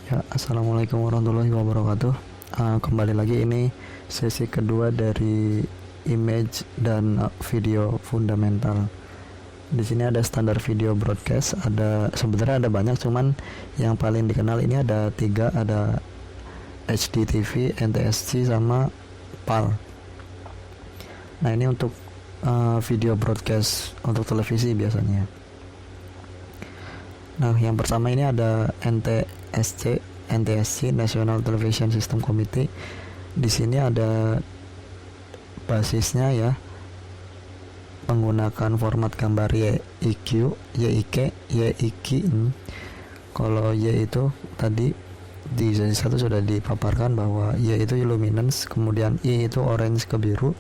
Ya, assalamualaikum warahmatullahi wabarakatuh. Kembali lagi, ini sesi kedua dari image dan video fundamental. Di sini ada standar video broadcast, sebenarnya ada banyak, cuman yang paling dikenal ini ada 3, ada HDTV, NTSC sama PAL. Nah, ini untuk video broadcast untuk televisi biasanya. Nah, yang pertama ini ada NTSC, National Television System Committee. Di sini ada basisnya ya, menggunakan format gambar YIK. Kalau Y itu tadi di sesi 1 sudah dipaparkan bahwa Y itu luminance, kemudian I itu orange ke biru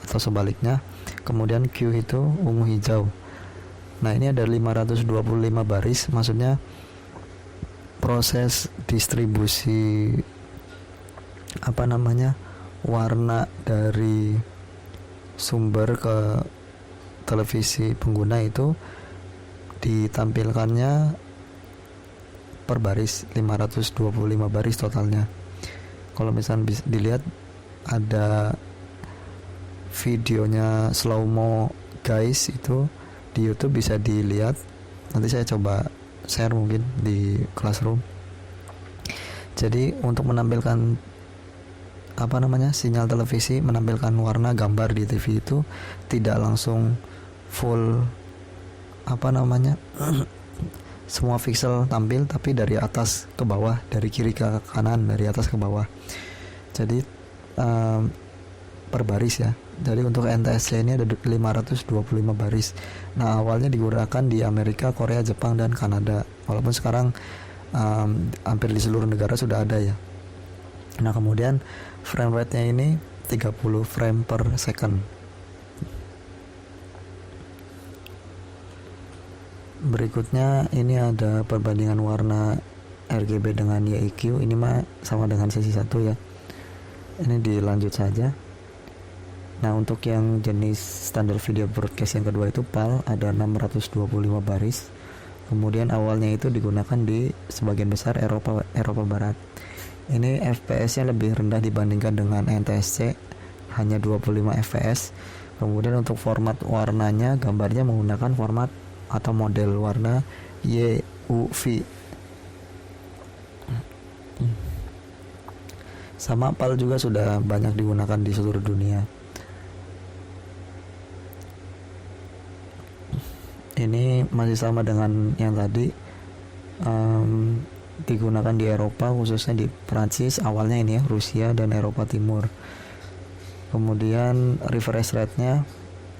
atau sebaliknya, kemudian Q itu ungu hijau. Nah, ini ada 525 baris, maksudnya proses distribusi warna dari sumber ke televisi pengguna itu ditampilkannya per baris, 525 baris totalnya. Kalau misalnya dilihat ada videonya slow mo guys, itu di YouTube bisa dilihat. Nanti saya coba share mungkin di Classroom. Jadi untuk menampilkan sinyal televisi, menampilkan warna gambar di TV itu tidak langsung full semua pixel tampil, tapi dari atas ke bawah, dari kiri ke kanan, dari atas ke bawah. Jadi per baris ya. Jadi untuk NTSC ini ada 525 baris. Nah, awalnya digunakan di Amerika, Korea, Jepang, dan Kanada. Walaupun sekarang hampir di seluruh negara sudah ada ya. Nah, kemudian frame rate-nya ini 30 frame per second. Berikutnya ini ada perbandingan warna RGB dengan YIQ. Ini mah sama dengan sesi 1 ya. Ini dilanjut saja. Nah, untuk yang jenis standar video broadcast yang kedua itu PAL, ada 625 baris. Kemudian awalnya itu digunakan di sebagian besar Eropa Barat. Ini FPS-nya lebih rendah dibandingkan dengan NTSC, hanya 25 fps. Kemudian untuk format warnanya, gambarnya menggunakan format atau model warna YUV. Sama PAL juga sudah banyak digunakan di seluruh dunia. Ini masih sama dengan yang tadi, digunakan di Eropa, khususnya di Prancis awalnya ini ya, Rusia dan Eropa Timur. Kemudian refresh rate-nya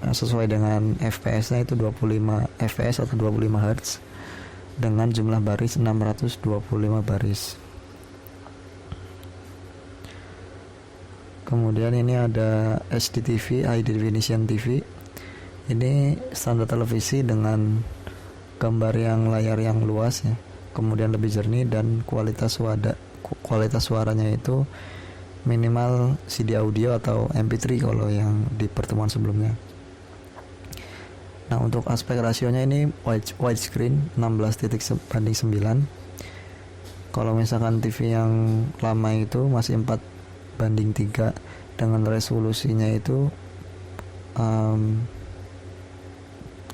sesuai dengan FPS-nya itu 25 fps atau 25 Hz dengan jumlah baris 625 baris. Kemudian ini ada HDTV, High Definition TV. Ini standar televisi dengan gambar layar yang luas ya, kemudian lebih jernih, dan kualitas suaranya itu minimal CD audio atau MP3 kalau yang di pertemuan sebelumnya. Nah, untuk aspek rasionya ini widescreen 16:9. Kalau misalkan TV yang lama itu masih 4:3 dengan resolusinya itu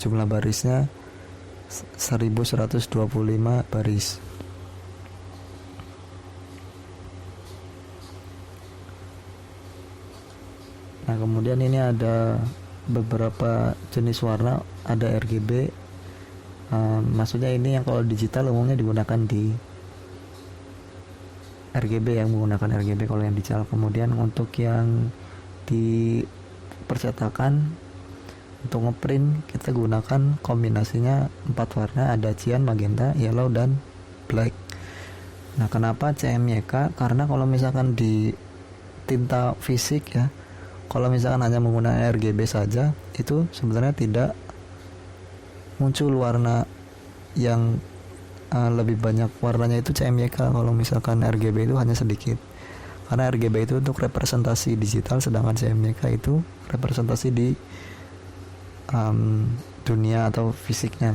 jumlah barisnya 1125 baris. Nah, kemudian ini ada beberapa jenis warna, ada RGB. Maksudnya ini yang kalau digital umumnya digunakan di RGB, yang menggunakan RGB kalau yang digital. Kemudian untuk yang di percetakan, untuk ngeprint kita gunakan kombinasinya 4 warna, ada cyan, magenta, yellow, dan black. Nah, kenapa CMYK? Karena kalau misalkan di tinta fisik ya, kalau misalkan hanya menggunakan RGB saja, itu sebenarnya tidak muncul warna yang lebih banyak warnanya, itu CMYK. Kalau misalkan RGB itu hanya sedikit, karena RGB itu untuk representasi digital, sedangkan CMYK itu representasi di dunia atau fisiknya.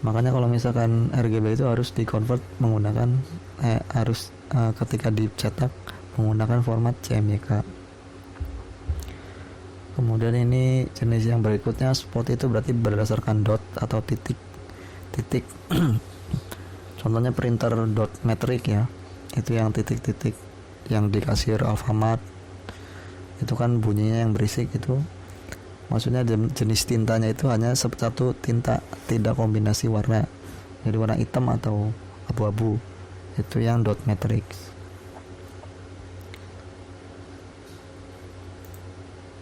Makanya kalau misalkan RGB itu harus di-convert menggunakan ketika dicetak menggunakan format CMYK. Kemudian ini jenis yang berikutnya, spot itu berarti berdasarkan dot atau titik. Contohnya printer dot metric ya, itu yang titik-titik yang di kasir Alfamart, itu kan bunyinya yang berisik. Itu maksudnya jenis tintanya itu hanya satu tinta, tidak kombinasi warna, jadi warna hitam atau abu-abu, itu yang dot matrix.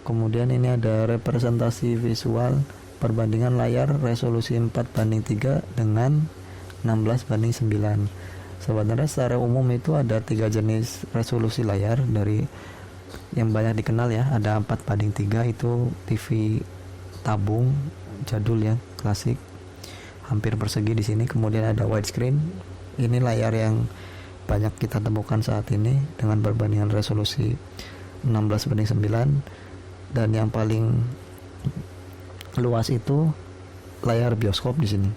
Kemudian ini ada representasi visual perbandingan layar resolusi 4:3 dengan 16:9. Sebenarnya secara umum itu ada 3 jenis resolusi layar dari yang banyak dikenal ya. Ada 4:3, itu TV tabung jadul ya, klasik, hampir persegi di sini. Kemudian ada widescreen, ini layar yang banyak kita temukan saat ini dengan perbandingan resolusi 16:9. Dan yang paling luas itu layar bioskop di sini.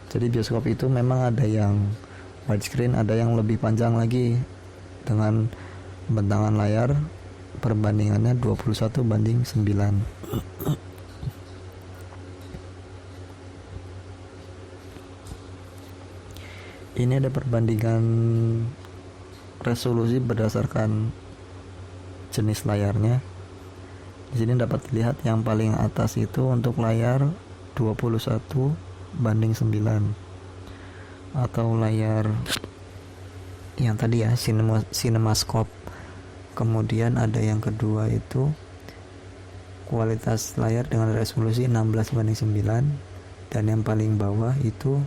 Jadi bioskop itu memang ada yang widescreen, ada yang lebih panjang lagi dengan bentangan layar perbandingannya 21:9. Ini ada perbandingan resolusi berdasarkan jenis layarnya. Di sini dapat dilihat yang paling atas itu untuk layar 21:9 atau layar yang tadi ya, CinemaScope. Kemudian ada yang kedua itu kualitas layar dengan resolusi 16:9, dan yang paling bawah itu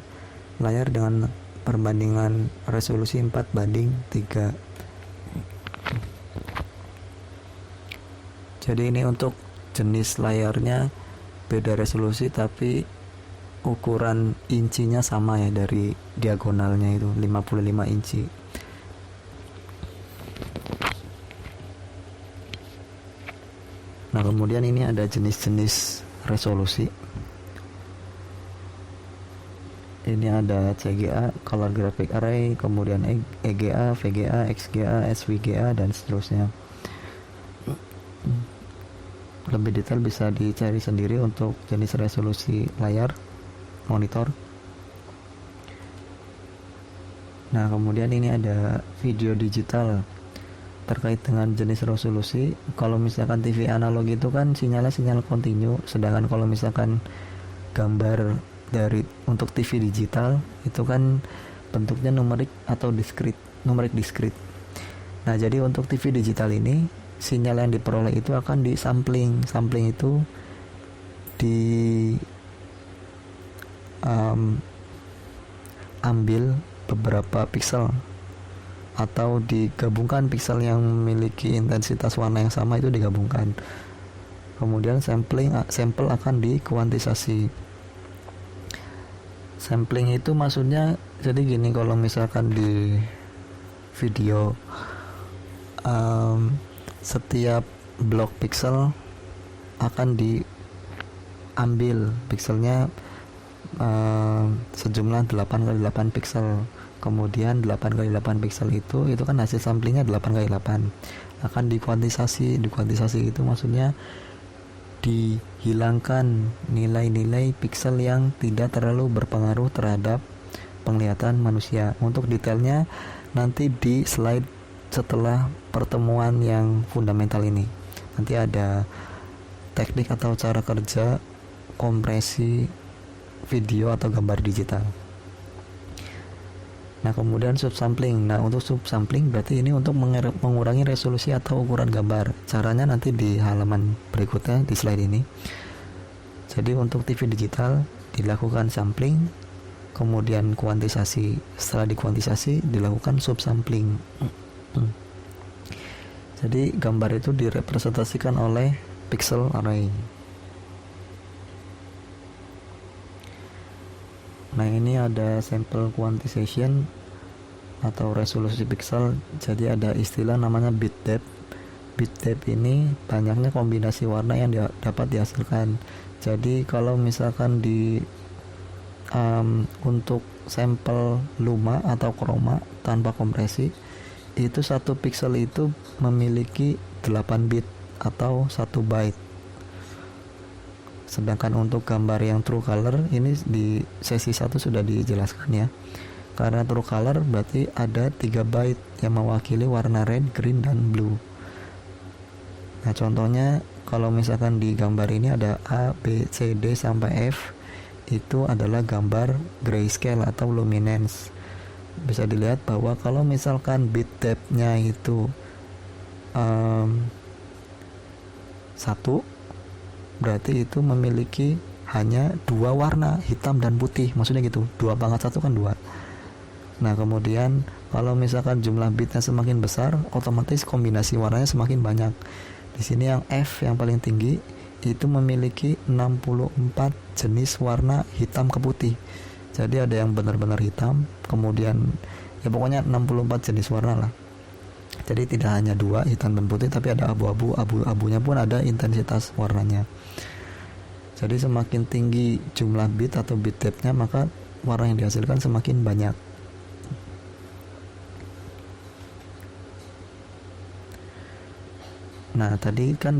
layar dengan perbandingan resolusi 4:3. Jadi ini untuk jenis layarnya beda resolusi, tapi ukuran incinya sama ya, dari diagonalnya itu 55 inci. Nah, kemudian ini ada jenis-jenis resolusi. Ini ada CGA, Color Graphic Array, kemudian EGA, VGA, XGA, SVGA, dan seterusnya. Lebih detail bisa dicari sendiri untuk jenis resolusi layar monitor. Nah, kemudian ini ada video digital terkait dengan jenis resolusi. Kalau misalkan TV analog itu kan sinyalnya sinyal kontinu, sedangkan kalau misalkan gambar untuk TV digital itu kan bentuknya numerik atau numerik diskrit. Nah, jadi untuk TV digital ini sinyal yang diperoleh itu akan disampling. Sampling itu ambil beberapa pixel atau digabungkan pixel yang memiliki intensitas warna yang sama, itu digabungkan. Kemudian sampel akan dikuantisasi. Sampling itu maksudnya jadi gini, kalau misalkan di video setiap blok pixel akan diambil pixelnya sejumlah 8x8 pixel. Kemudian 8x8 pixel itu kan hasil samplingnya 8x8 akan dikuantisasi. Dikuantisasi itu maksudnya dihilangkan nilai-nilai pixel yang tidak terlalu berpengaruh terhadap penglihatan manusia. Untuk detailnya nanti di slide setelah pertemuan yang fundamental ini, nanti ada teknik atau cara kerja kompresi video atau gambar digital. Nah, kemudian subsampling. Nah, untuk subsampling berarti ini untuk mengurangi resolusi atau ukuran gambar. Caranya nanti di halaman berikutnya di slide ini. Jadi untuk TV digital dilakukan sampling, kemudian kuantisasi. Setelah dikuantisasi dilakukan subsampling. Jadi gambar itu direpresentasikan oleh pixel array. Nah, ini ada sample quantization atau resolusi pixel. Jadi ada istilah namanya bit depth. Bit depth ini banyaknya kombinasi warna yang dapat dihasilkan. Jadi kalau misalkan di untuk sampel luma atau chroma tanpa kompresi itu satu pixel itu memiliki 8 bit atau 1 byte. Sedangkan untuk gambar yang true color ini di sesi 1 sudah dijelaskan ya. Karena true color berarti ada 3 byte yang mewakili warna red, green, dan blue. Nah contohnya kalau misalkan di gambar ini ada A, B, C, D sampai F, itu adalah gambar grayscale atau luminance. Bisa dilihat bahwa kalau misalkan bit depth-nya itu 1, berarti itu memiliki hanya 2 warna, hitam dan putih. Maksudnya gitu, 2 pangkat 1 kan 2. Nah kemudian kalau misalkan jumlah bitnya semakin besar, otomatis kombinasi warnanya semakin banyak. Di sini yang F yang paling tinggi itu memiliki 64 jenis warna hitam ke putih. Jadi ada yang benar-benar hitam, kemudian ya pokoknya 64 jenis warna lah. Jadi tidak hanya 2 hitam dan putih, tapi ada abu-abu, abu-abunya pun ada intensitas warnanya. Jadi semakin tinggi jumlah bit atau bit depth-nya, maka warna yang dihasilkan semakin banyak. Nah, tadi kan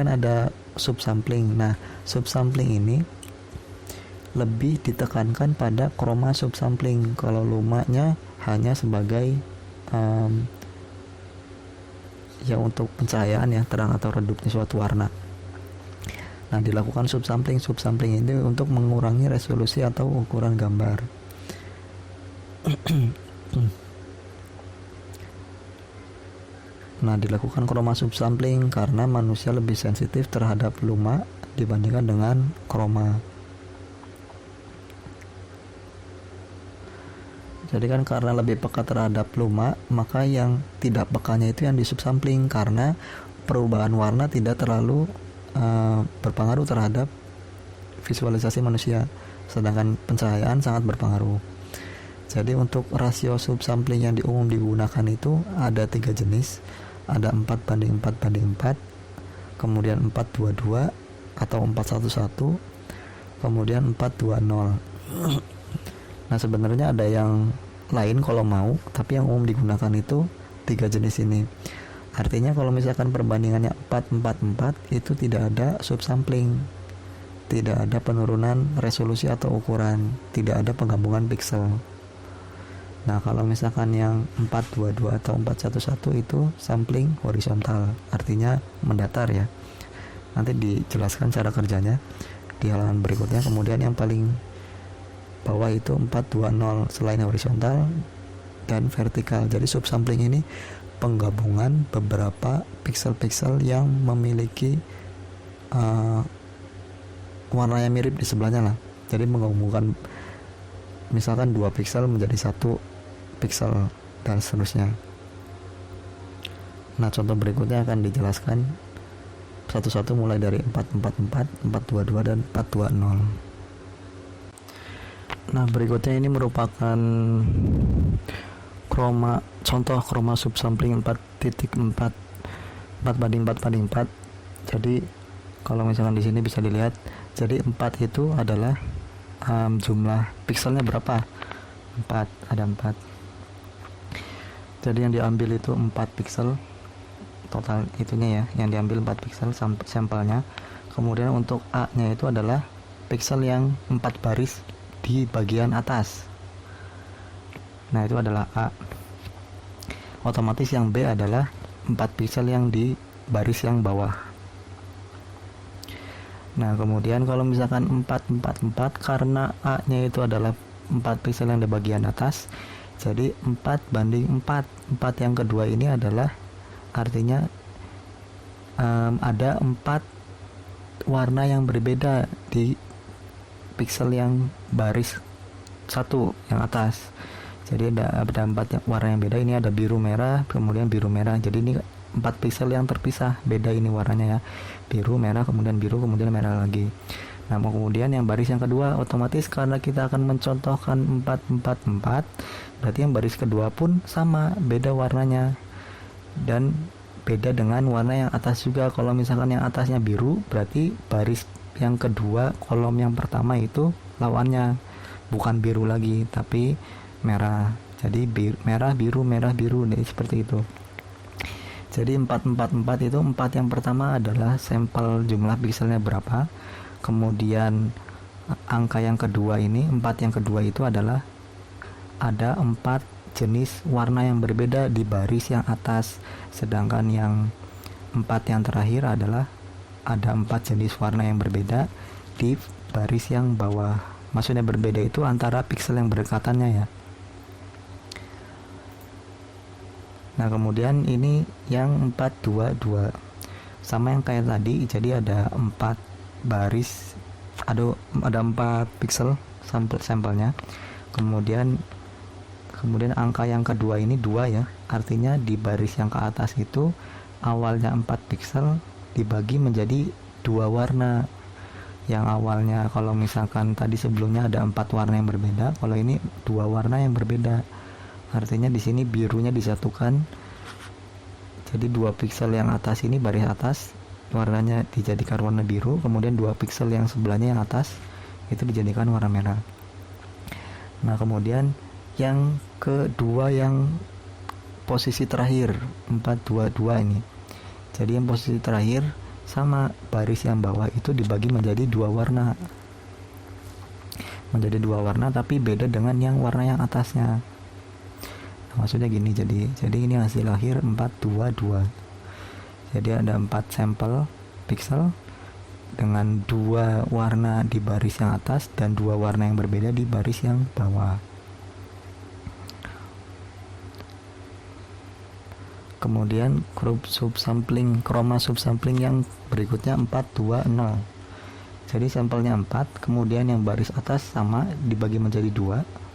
ada subsampling. Nah, subsampling ini lebih ditekankan pada chroma subsampling. Kalau lumanya hanya sebagai ya untuk pencahayaan ya, terang atau redupnya suatu warna. Nah, dilakukan subsampling. Subsampling ini untuk mengurangi resolusi atau ukuran gambar. Nah, dilakukan chroma subsampling karena manusia lebih sensitif terhadap luma dibandingkan dengan chroma. Jadi kan karena lebih peka terhadap luma, maka yang tidak pekanya itu yang disubsampling, karena perubahan warna tidak terlalu berpengaruh terhadap visualisasi manusia, sedangkan pencahayaan sangat berpengaruh. Jadi untuk rasio subsampling yang umum digunakan itu ada 3 jenis. Ada 4:4:4, kemudian 4:2:2 atau 4:1:1, kemudian 4:2:0. Nah sebenarnya ada yang lain kalau mau, tapi yang umum digunakan itu 3 jenis ini. Artinya kalau misalkan perbandingannya 4:4:4 itu tidak ada subsampling, tidak ada penurunan resolusi atau ukuran, tidak ada penggabungan pixel. Nah kalau misalkan yang 4:2:2 atau 4:1:1 itu sampling horizontal, artinya mendatar ya. Nanti dijelaskan cara kerjanya di halaman berikutnya. Kemudian yang paling bawah itu 4:2:0 selain horizontal dan vertikal. Jadi subsampling ini penggabungan beberapa pixel-pixel yang memiliki warna yang mirip di sebelahnya lah. Jadi menggabungkan misalkan 2 pixel menjadi 1 pixel dan seterusnya. Nah contoh berikutnya akan dijelaskan satu-satu mulai dari 4:4:4, 4:2:2 dan 4:2:0. Nah berikutnya ini merupakan contoh chroma subsampling 4:4 4:4:4. Jadi kalau misalkan di sini bisa dilihat, jadi 4 itu adalah jumlah pixelnya berapa? 4, ada 4. Jadi yang diambil itu 4 pixel total itunya ya, yang diambil 4 pixel sampelnya. Kemudian untuk A nya itu adalah pixel yang 4 baris di bagian atas. Nah itu adalah A. Otomatis yang B adalah 4 pixel yang di baris yang bawah. Nah kemudian kalau misalkan 4:4:4, karena A nya itu adalah 4 pixel yang di bagian atas, jadi 4:4. 4 yang kedua ini adalah artinya ada 4 warna yang berbeda di pixel yang baris 1 yang atas. Jadi ada 4 warna yang beda. Ini ada biru merah, kemudian biru merah. Jadi ini 4 pixel yang terpisah, beda ini warnanya ya. Biru, merah, kemudian biru, kemudian merah lagi. Nah kemudian yang baris yang kedua, otomatis karena kita akan mencontohkan 4:4:4, berarti yang baris kedua pun sama, beda warnanya dan beda dengan warna yang atas juga. Kalau misalkan yang atasnya biru, berarti baris yang kedua kolom yang pertama itu lawannya. bukan biru lagi tapi merah. Jadi merah biru nih, seperti itu. Jadi 444 itu 4 yang pertama adalah sampel jumlah pikselnya berapa, kemudian angka yang kedua ini 4 yang kedua itu adalah ada 4 jenis warna yang berbeda di baris yang atas, sedangkan yang 4 yang terakhir adalah ada 4 jenis warna yang berbeda di baris yang bawah. Maksudnya berbeda itu antara piksel yang berdekatannya ya. Nah kemudian ini yang 422 sama yang kayak tadi, jadi ada 4 baris, ada 4 piksel sampelnya. Kemudian angka yang kedua ini 2 ya, artinya di baris yang ke atas itu awalnya 4 piksel dibagi menjadi 2 warna. Yang awalnya kalau misalkan tadi sebelumnya ada 4 warna yang berbeda, kalau ini 2 warna yang berbeda. Artinya di sini birunya disatukan. Jadi 2 piksel yang atas ini, baris atas, warnanya dijadikan warna biru, kemudian 2 piksel yang sebelahnya yang atas itu dijadikan warna merah. Nah, kemudian yang kedua yang posisi terakhir 422 ini. Jadi yang posisi terakhir sama baris yang bawah itu dibagi menjadi 2 warna. Menjadi 2 warna tapi beda dengan yang warna yang atasnya. Maksudnya gini, jadi ini hasil akhir 422. Jadi ada 4 sampel pixel dengan 2 warna di baris yang atas dan 2 warna yang berbeda di baris yang bawah. Kemudian chroma subsampling yang berikutnya 420. Jadi sampelnya 4, kemudian yang baris atas sama dibagi menjadi 2.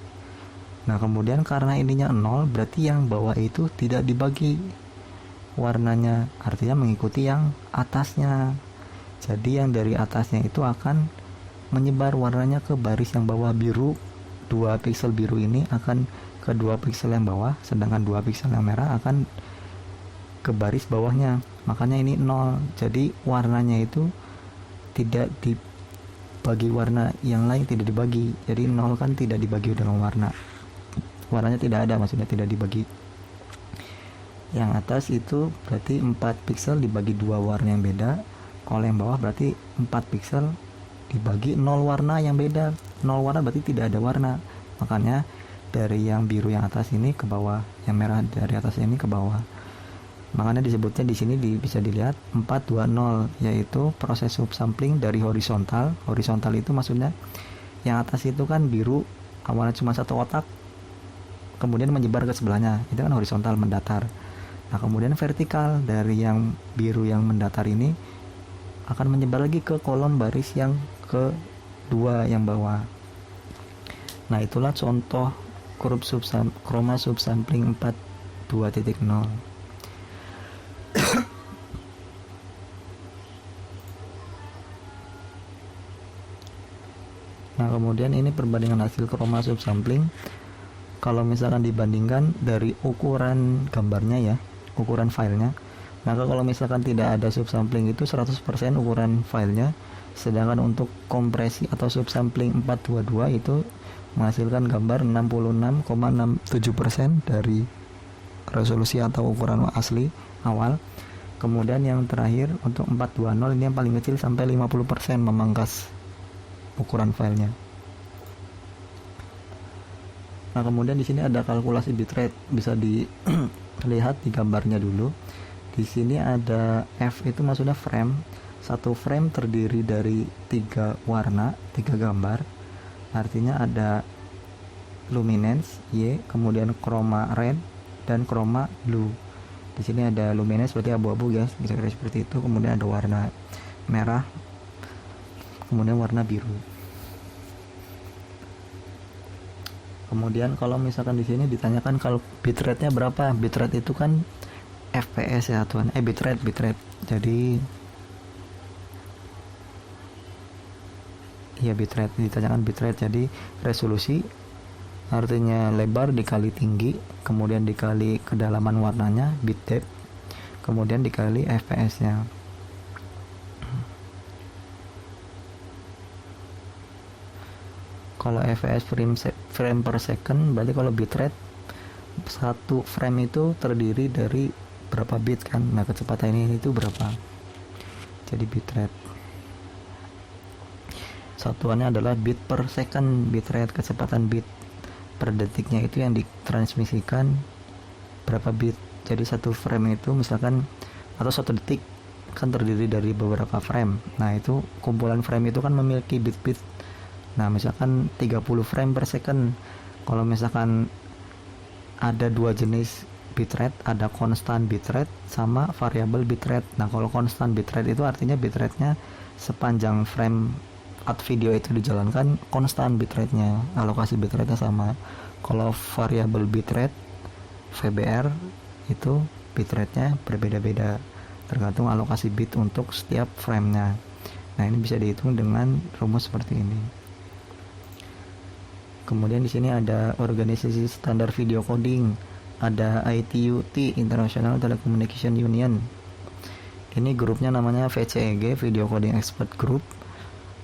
Nah kemudian karena ininya 0, berarti yang bawah itu tidak dibagi warnanya, artinya mengikuti yang atasnya. Jadi yang dari atasnya itu akan menyebar warnanya ke baris yang bawah. Biru, 2 piksel biru ini akan ke 2 piksel yang bawah, sedangkan 2 piksel yang merah akan ke baris bawahnya. Makanya ini 0. Jadi warnanya itu tidak dibagi, warna yang lain tidak dibagi. Jadi 0 kan tidak dibagi dengan warnanya tidak ada, maksudnya tidak dibagi. Yang atas itu berarti 4 piksel dibagi 2 warna yang beda. Kalau yang bawah berarti 4 piksel dibagi 0 warna yang beda. 0 warna berarti tidak ada warna. Makanya dari yang biru yang atas ini ke bawah, yang merah dari atas ini ke bawah. Makanya disebutnya di sini bisa dilihat 420, yaitu proses subsampling dari horizontal. Horizontal itu maksudnya yang atas itu kan biru, awalnya cuma satu kotak, kemudian menyebar ke sebelahnya, itu kan horizontal, mendatar. Nah kemudian vertikal dari yang biru yang mendatar ini akan menyebar lagi ke kolom baris yang kedua yang bawah. Nah itulah contoh chroma subsampling 4.2.0. Nah kemudian ini perbandingan hasil chroma subsampling. Kalau misalkan dibandingkan dari ukuran gambarnya ya, ukuran filenya, maka kalau misalkan tidak ada subsampling itu 100% ukuran filenya, sedangkan untuk kompresi atau subsampling 422 itu menghasilkan gambar 66,67% dari resolusi atau ukuran asli awal. Kemudian yang terakhir untuk 420 ini yang paling kecil sampai 50% memangkas ukuran filenya. Nah kemudian di sini ada kalkulasi bitrate, bisa dilihat di gambarnya dulu. Di sini ada F itu maksudnya frame. Satu frame terdiri dari 3 warna, 3 gambar. Artinya ada luminance Y, kemudian chroma red dan chroma blue. Di sini ada luminance berarti abu-abu guys, bisa kira seperti itu. Kemudian ada warna merah, kemudian warna biru. Kemudian kalau misalkan di sini ditanyakan kalau bitrate-nya berapa? Bitrate itu kan FPS ya tuan. Bitrate. Jadi ya bitrate, ditanyakan bitrate. Jadi resolusi artinya lebar dikali tinggi, kemudian dikali kedalaman warnanya, bit depth, kemudian dikali FPS-nya. Kalau fps frame per second, berarti kalau bitrate satu frame itu terdiri dari berapa bit kan. Nah, kecepatan ini itu berapa, jadi bitrate satuannya adalah bit per second. Bitrate kecepatan bit per detiknya itu yang ditransmisikan berapa bit. Jadi satu frame itu misalkan, atau satu detik kan terdiri dari beberapa frame. Nah, itu kumpulan frame itu kan memiliki bit-bit. Nah, misalkan 30 frame per second. Kalau misalkan ada dua jenis bitrate, ada konstan bitrate sama variabel bitrate. Nah, kalau konstan bitrate itu artinya bitrate-nya sepanjang frame video itu dijalankan konstan bitrate-nya, alokasi bitrate-nya sama. Kalau variabel bitrate VBR itu bitrate-nya berbeda-beda tergantung alokasi bit untuk setiap frame-nya. Nah, ini bisa dihitung dengan rumus seperti ini. Kemudian di sini ada organisasi standar video coding, ada ITUT, International Telecommunication Union. Ini grupnya namanya VCEG, Video Coding Expert Group.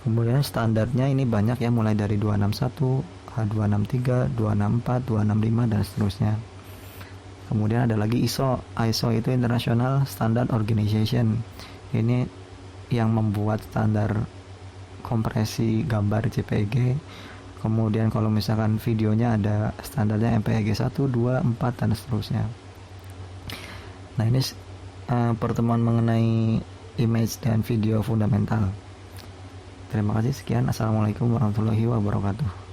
Kemudian standarnya ini banyak ya, mulai dari 261, H263, 264, 265 dan seterusnya. Kemudian ada lagi ISO. ISO itu International Standard Organization. Ini yang membuat standar kompresi gambar JPEG. Kemudian kalau misalkan videonya ada standarnya MPEG 1, 2, 4 dan seterusnya. Nah, ini pertemuan mengenai image dan video fundamental. Terima kasih, sekian. Assalamualaikum warahmatullahi wabarakatuh.